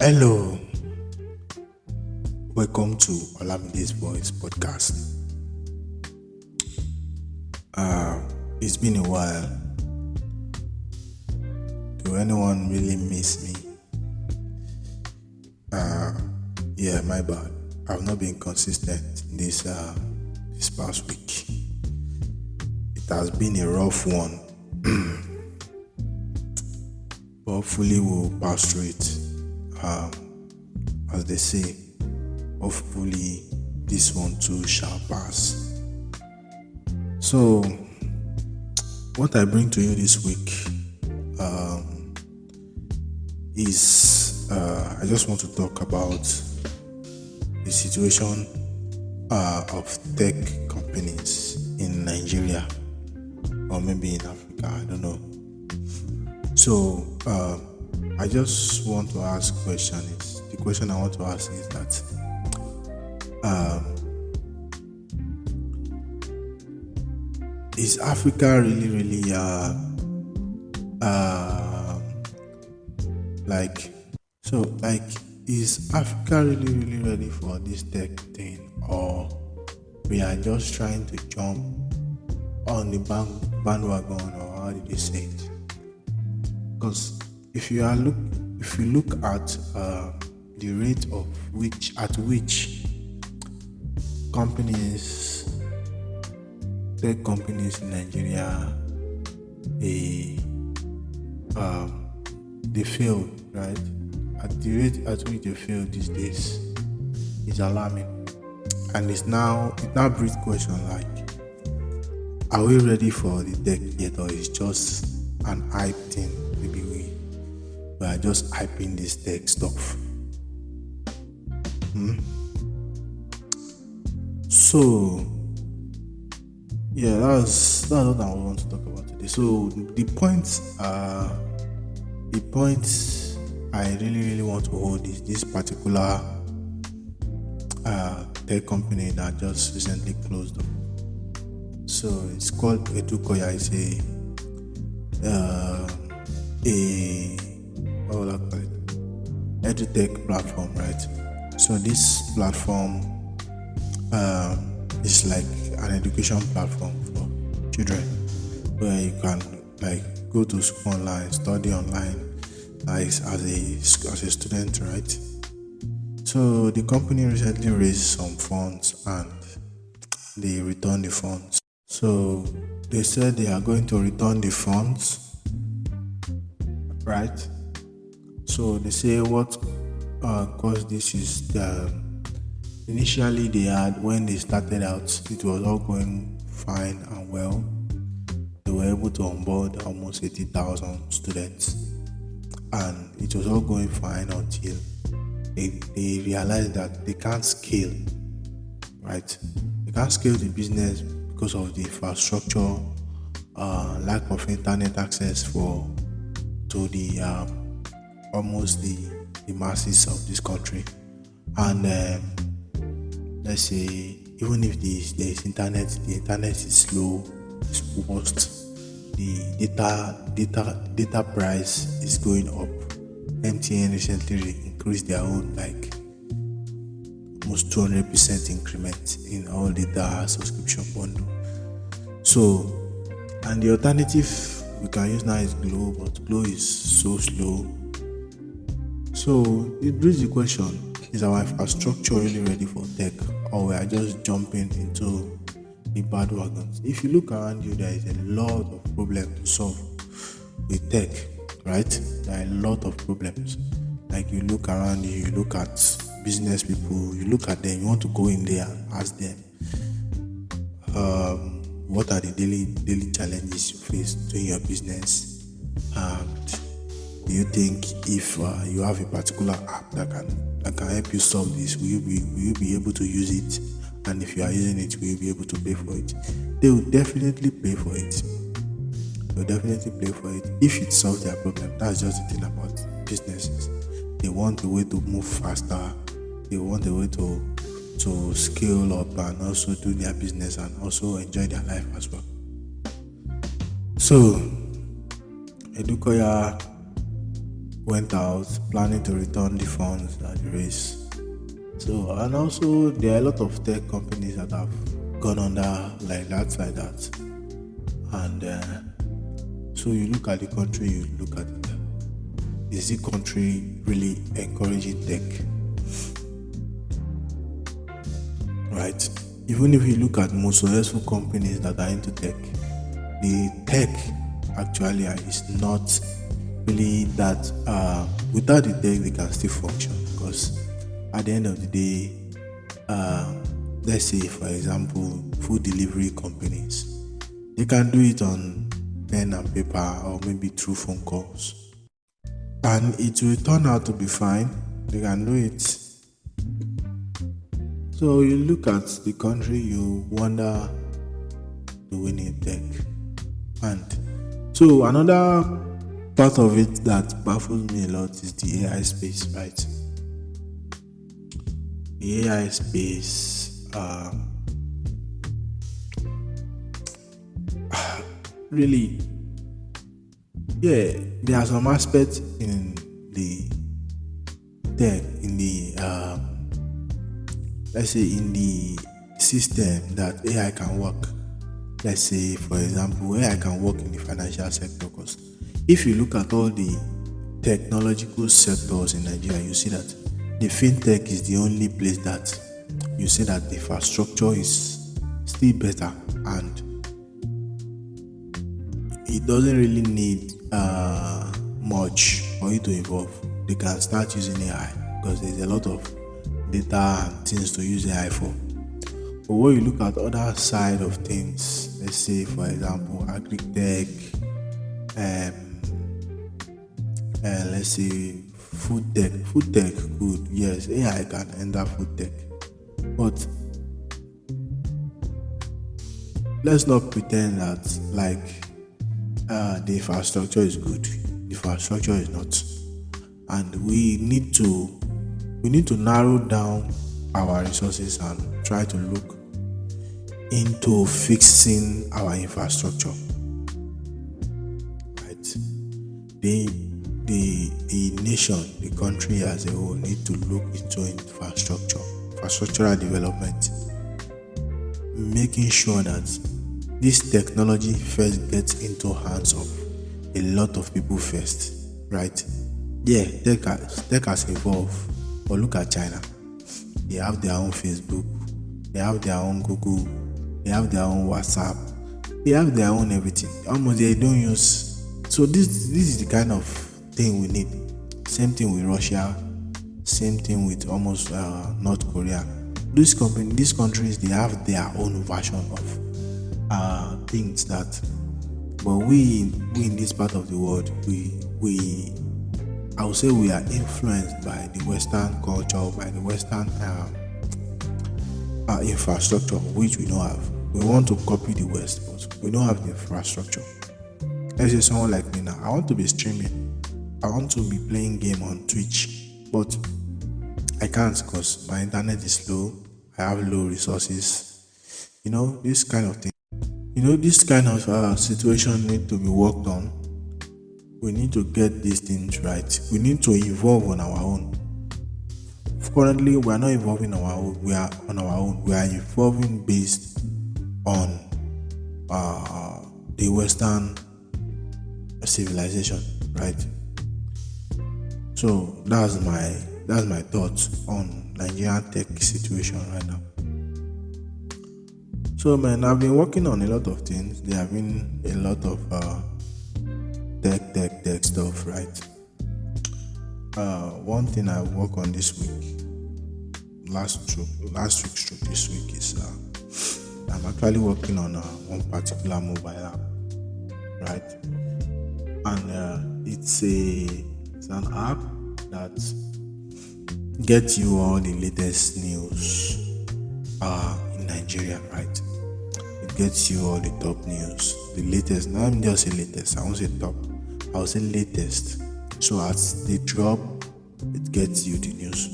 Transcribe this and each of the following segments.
Hello, welcome to Olamide's Voice podcast. It's been a while. Do anyone really miss me? Yeah, my bad. I've not been consistent this past week. It has been a rough one, but hopefully we'll pass through it. As they say, hopefully this one too shall pass. So, what I bring to you this week is I just want to talk about the situation of tech companies in Nigeria or maybe in Africa. I don't know. So, I just want to ask the question I want to ask is that is Africa really like is Africa really ready for this tech thing, or we are just trying to jump on the bandwagon, or how did they say it? Because if you look at the rate at which tech companies in Nigeria, they fail, right? At the rate at which they fail these days is alarming, and it now brings question like, are we ready for the tech yet, or is just an hype thing? Maybe we are just hyping this tech stuff. So yeah, that's what I want to talk about today. So the points I really want to hold is this particular tech company that just recently closed up. So it's called Edukoya. It's what would I call it? EduTech platform, right? So this platform is like an education platform for children, where you can like go to school online, study online, as a student, right? So the company recently raised some funds and they returned the funds. So they said they are going to return the funds, right? So they say what caused this is that initially when they started out, it was all going fine and well. They were able to onboard almost 80,000 students, and it was all going fine until they realized that they can't scale, right? They can't scale the business because of the infrastructure, lack of internet access to the almost the masses of this country. And let's say even if there is internet, the internet is slow, it's worst. The data price is going up. MTN recently increased their own like almost 200% increment in all data subscription bundle. So, and the alternative we can use now is Glow, but Glow is so slow. So it brings the question: is our infrastructure really ready for tech, or we are just jumping into the bad wagons? If you look around you, there is a lot of problems to solve with tech, right? There are a lot of problems. Like you look around you, you look at business people, you look at them, you want to go in there and ask them, what are the daily challenges you face doing your business? And do you think if you have a particular app that can help you solve this, will you be able to use it? And if you are using it, will you be able to pay for it? They will definitely pay for it. They'll definitely pay for it if it solves their problem. That's just the thing about businesses. They want a way to move faster. They want a way to scale up and also do their business and also enjoy their life as well. So Edukoya went out planning to return the funds that they raised. So, and also there are a lot of tech companies that have gone under like that. And so you look at the country, you look at it. Is the country really encouraging tech? Right? Even if you look at most successful companies that are into tech, the tech actually is not really that. Without the tech, they can still function because at the end of the day, let's say for example, food delivery companies, they can do it on pen and paper or maybe through phone calls, and it will turn out to be fine. They can do it. So you look at the country, you wonder, do we need tech? And so another part of it that baffles me a lot is the AI space, right? The AI space, really, yeah, there are some aspects in the tech, in the let's say in the system that AI can work. Let's say, for example, AI can work in the financial sector because if you look at all the technological sectors in Nigeria, you see that the fintech is the only place that you see that the infrastructure is still better and it doesn't really need much for it to evolve. They can start using AI because there's a lot of data and things to use AI for. But when you look at other side of things, let's say for example agri-tech, let's say food tech. Food tech good, yes, AI can enter food tech. But let's not pretend that like the infrastructure is good. The infrastructure is not. And we need to narrow down our resources and try to look into fixing our infrastructure. Right? The nation, the country as a whole need to look into infrastructural development, making sure that this technology first gets into hands of a lot of people first, right? Yeah, tech has evolved, but look at China. They have their own Facebook, they have their own Google, they have their own WhatsApp, they have their own everything. Almost they don't use. So this is the kind of thing we need. Same thing with Russia, same thing with almost North Korea. These countries, they have their own version of things that. But we in this part of the world, we I would say we are influenced by the Western culture, by the Western infrastructure, which we don't have. We want to copy the West, but we don't have the infrastructure. Let's say someone like me now, I want to be streaming. I want to be playing game on Twitch, but I can't because my internet is slow. I have low resources. This kind of thing. This kind of situation need to be worked on. We need to get these things right. We need to evolve on our own. Currently, we are not evolving on our own. We are on our own. We are evolving based on the Western civilization, right? So that's my thoughts on Nigerian tech situation right now. So man, I've been working on a lot of things. There have been a lot of tech stuff, right? One thing I work on this week, last week stroke this week is I'm actually working on one particular mobile app, right? And it's an app that gets you all the latest news in Nigeria, right? It gets you all the top news, the latest. Now I'm just say latest. I won't say top. I will say latest. So as they drop, it gets you the news.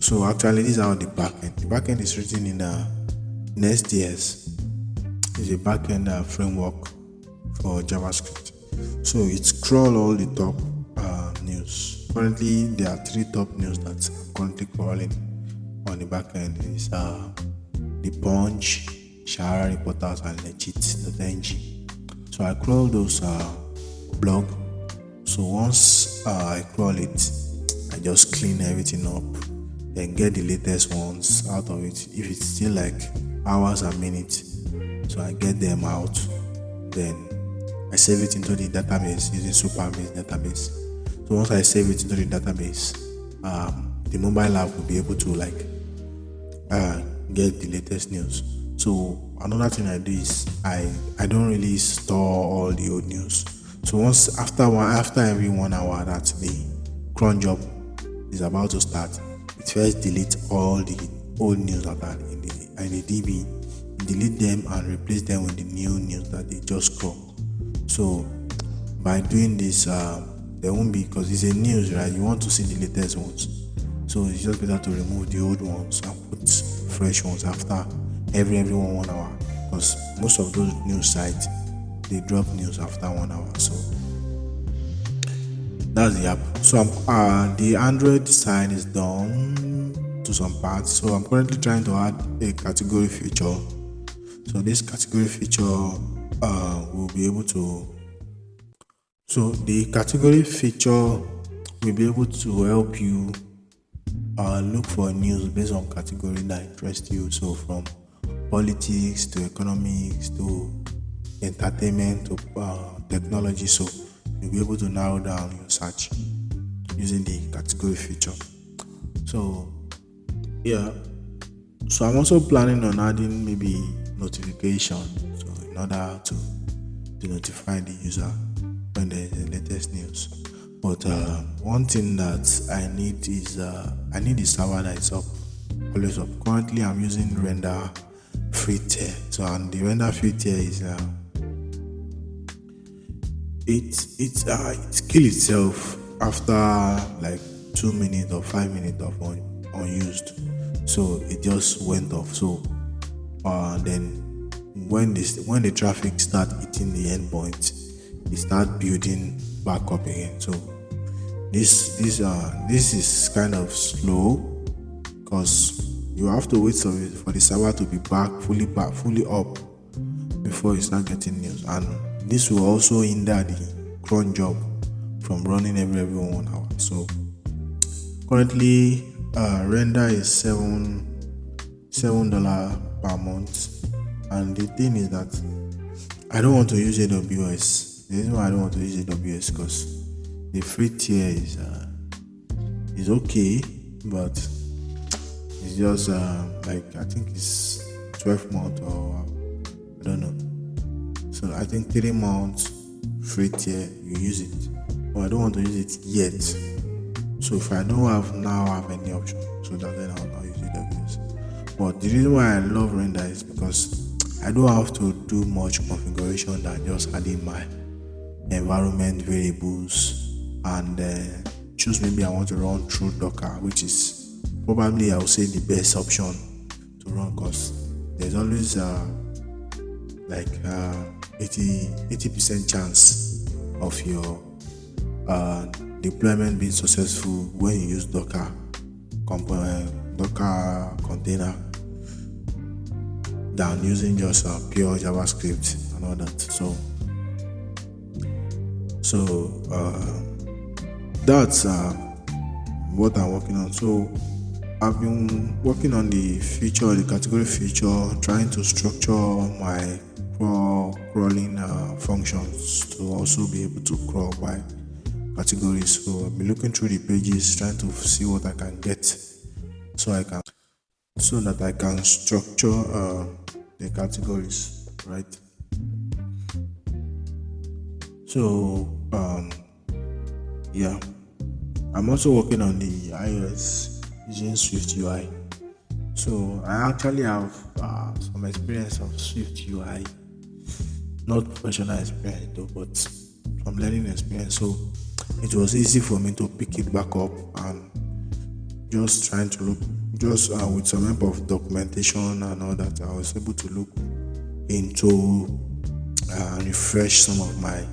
So actually, this is how the backend. The backend is written in STS. It's a backend framework for JavaScript. So it scroll all the top news Currently, there are three top news that I'm currently crawling on the back end. Is the Punch, Shara Reporters, and Legit.ng. So I crawl those blog. So once I crawl it, I just clean everything up, then get the latest ones out of it. If it's still like hours and minutes, so I get them out. Then I save it into the database using Superbase database. So once I save it into the database, the mobile app will be able to get the latest news. So another thing I do is I don't really store all the old news. So once after every 1 hour that the cron job is about to start, it first deletes all the old news that are in the DB, delete them and replace them with the new news that they just crawl. So by doing this, there won't be, because it's a news, right? You want to see the latest ones. So it's just better to remove the old ones and put fresh ones after every 1 hour, because most of those news sites, they drop news after 1 hour. So that's the app. So the Android side is done to some parts. So I'm currently trying to add a category feature. So this category feature will be able to. So the category feature will be able to help you look for news based on category that interests you. So from politics to economics to entertainment to technology. So you'll be able to narrow down your search using the category feature. So yeah. So I'm also planning on adding maybe notification. So in order to notify the user when there is the latest news. But one thing that I need is I need the server that is always up. Currently, I'm using Render free tier. So and the Render free tier is it kill itself after like 2 minutes or 5 minutes of unused. So it just went off. So then when the traffic start hitting the endpoint, it start building back up again. So this is kind of slow, because you have to wait for the server to be fully up before you start getting news, and this will also hinder the cron job from running every 1 hour. So currently render is $7 per month, and the thing is that I don't want to use AWS. The reason why I don't want to use AWS because the free tier is okay, but it's just like I think it's 12 months or I don't know. So I think 3 months free tier you use it, but I don't want to use it yet. So if I don't have any option, so that then I'll not use AWS. But the reason why I love Render is because I don't have to do much configuration than just adding my environment variables and choose maybe I want to run through Docker, which is probably I would say the best option to run, because there's always 80% chance of your deployment being successful when you use Docker container than using just pure JavaScript and all that. So that's what I'm working on. So I've been working on the category feature, trying to structure my crawling functions to also be able to crawl by categories. So I've been looking through the pages, trying to see what I can get, so that I can structure the categories, right? So yeah, I'm also working on the iOS using Swift UI. So I actually have some experience of Swift UI, not professional experience though, but some learning experience. So it was easy for me to pick it back up and just trying to look, with some help of documentation and all that, I was able to look into refresh some of my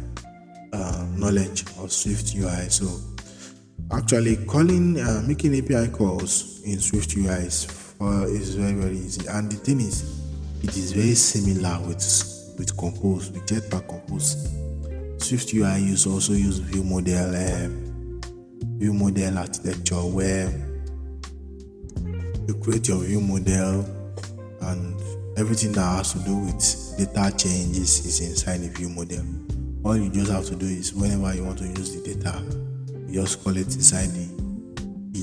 knowledge of Swift UI. So Actually, making API calls in Swift UI is very very easy, and the thing is, it is very similar with Compose, with Jetpack Compose. Swift UI also use view model architecture where you create your view model and everything that has to do with data changes is inside the view model. All you just have to do is whenever you want to use the data, you just call it inside the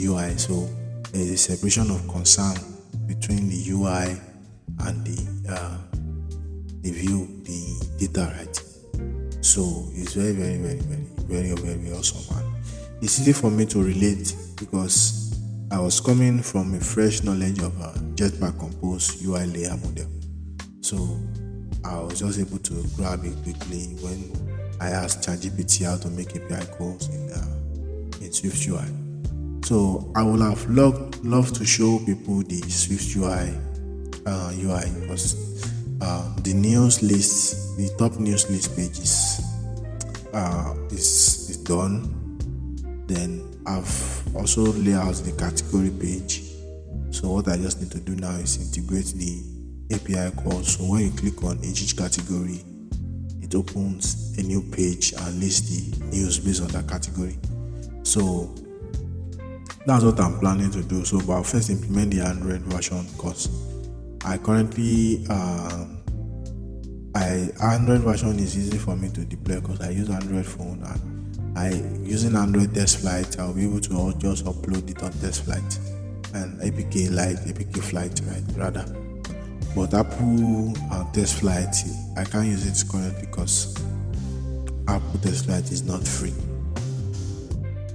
UI. So there is a separation of concern between the UI and the view, the data, right? So it's very, very, very, very, very, very awesome. And it's easy for me to relate because I was coming from a fresh knowledge of Jetpack Compose UI layer model. So I was just able to grab it quickly when I asked ChatGPT how to make API calls in Swift UI. So I would have loved to show people the Swift UI because the news list, the top news list pages is done. Then I've also laid out the category page. So what I just need to do now is integrate the API calls. So when you click on each category, it opens a new page and lists the news based on that category. So that's what I'm planning to do. So but I'll first implement the Android version because I currently Android version is easy for me to deploy because I use Android phone, and using Android test flight, I'll be able to just upload it on test flight and APK flight, right? Rather. But Apple test flight, I can't use it currently because Apple test flight is not free.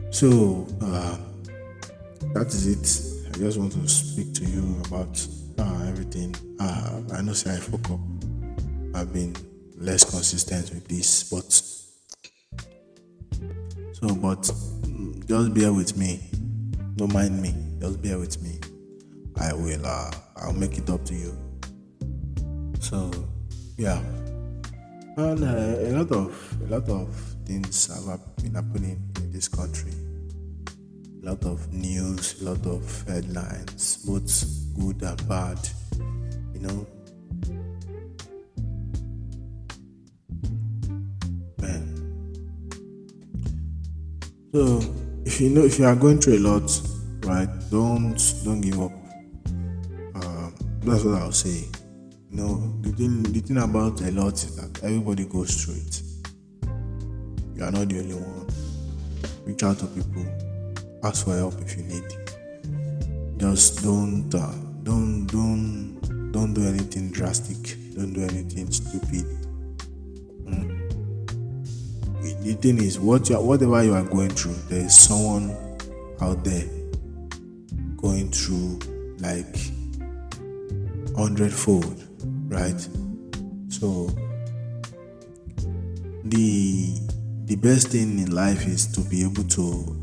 So that is it. I just want to speak to you about everything. I know say I fuck up. I've been less consistent with this, but just bear with me. Don't mind me. Just bear with me. I'll make it up to you. So yeah, and a lot of things have been happening in this country. A lot of news, a lot of headlines, both good and bad. You know, man. So if you are going through a lot, right? Don't give up. That's what I'll say. You know, the thing about a lot is that everybody goes through it. You are not the only one. Reach out to people. Ask for help if you need. Just don't do anything drastic. Don't do anything stupid. The thing is, whatever you are going through, there is someone out there going through like 100-fold, right? So the best thing in life is to be able to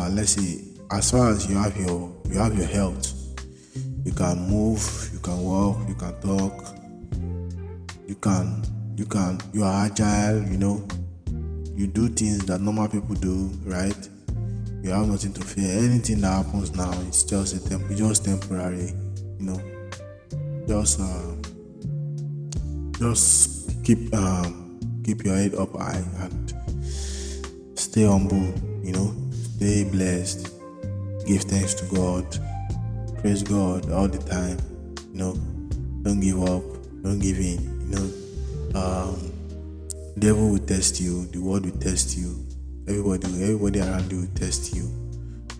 let's say, as far as you have your health, you can move, you can walk, you can talk, you are agile, you know, you do things that normal people do, right? You have nothing to fear. Anything that happens now is just temporary, you know. Just keep your head up high and stay humble, you know. Stay blessed. Give thanks to God. Praise God all the time. You know, don't give up. Don't give in. You know, devil will test you. The world will test you. Everybody around you will test you.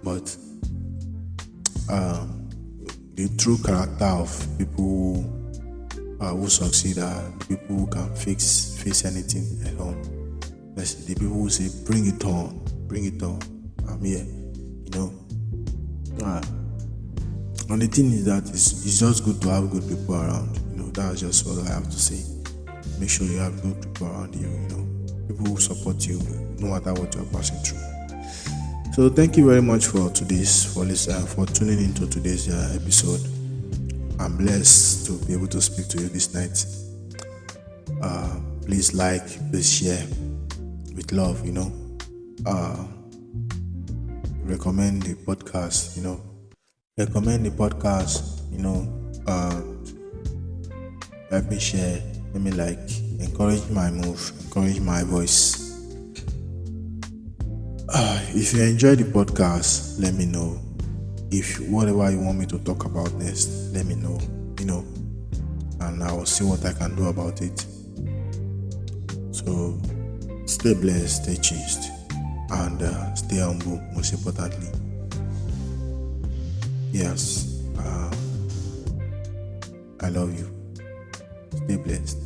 But the true character of people who succeed are the people who can face anything alone. That's the people who say, "Bring it on, bring it on. I'm here," you know. And the thing is that it's just good to have good people around. You know, that's just what I have to say. Make sure you have good people around you. You know, people who support you no matter what you're passing through. So thank you very much for tuning into today's episode. I'm blessed to be able to speak to you this night. Please please share with love. You know. recommend the podcast, recommend the podcast, let me share, let me like, encourage my move, encourage my voice. If you enjoy the podcast, let me know. If whatever you want me to talk about next, let me know, and I will see what I can do about it. So stay blessed, stay chaste, and stay humble, most importantly. Yes, I love you. Stay blessed.